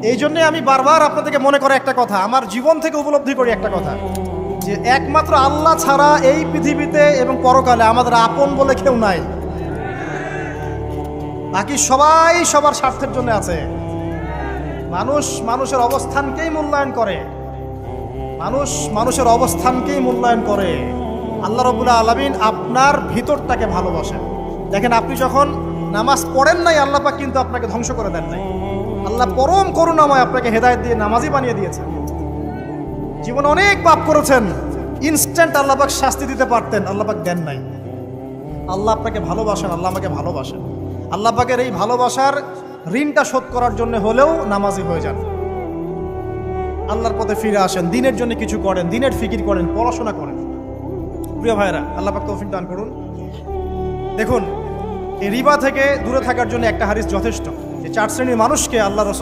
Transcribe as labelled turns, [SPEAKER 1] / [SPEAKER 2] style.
[SPEAKER 1] এই জন্যে আমি বারবার আপনাদেরকে মনে করে একটা কথা, আমার জীবন থেকে উপলব্ধি করি একটা কথা, যে একমাত্র আল্লাহ ছাড়া এই পৃথিবীতে এবং পরকালে আমাদের আপন বলে কেউ নাই। বাকি সবাই সবার স্বার্থের জন্য আছে। মানুষ মানুষের অবস্থানকেই মূল্যায়ন করে, মানুষ মানুষের অবস্থানকেই মূল্যায়ন করে। আল্লাহ রাব্বুল আলামিন আপনার ভিতরটাকে ভালোবাসেন। দেখেন, আপনি যখন নামাজ পড়েন নাই, আল্লাহ পাক কিন্তু আপনাকে ধ্বংস করে দেন নাই। আল্লাহ পরম করুণাময় আপনাকে হেদায়েত দিয়ে নামাজি বানিয়ে দিয়েছেন। জীবনে অনেক পাপ করেছেন, ইনস্ট্যান্ট আল্লাহ পাক শাস্তি দিতে পারতেন, আল্লাহ পাক দেন নাই। আল্লাহ আপনাকে ভালোবাসেন, আল্লাহ আমাকে ভালোবাসেন। আল্লাহ পাকের এই ভালোবাসার ঋণটা শোধ করার জন্য হলেও নামাজি হয়ে যান, আল্লাহর পথে ফিরে আসেন, দিনের জন্য কিছু করেন, দিনের ফিকির করেন, পড়াশোনা করেন। প্রিয় ভাইরা, আল্লাহ পাক তৌফিক দান করুন। দেখুন, এই রিবা থেকে দূরে থাকার জন্য একটা হাদিস যথেষ্ট, যে 4 শ্রেণীর মানুষকে আল্লাহ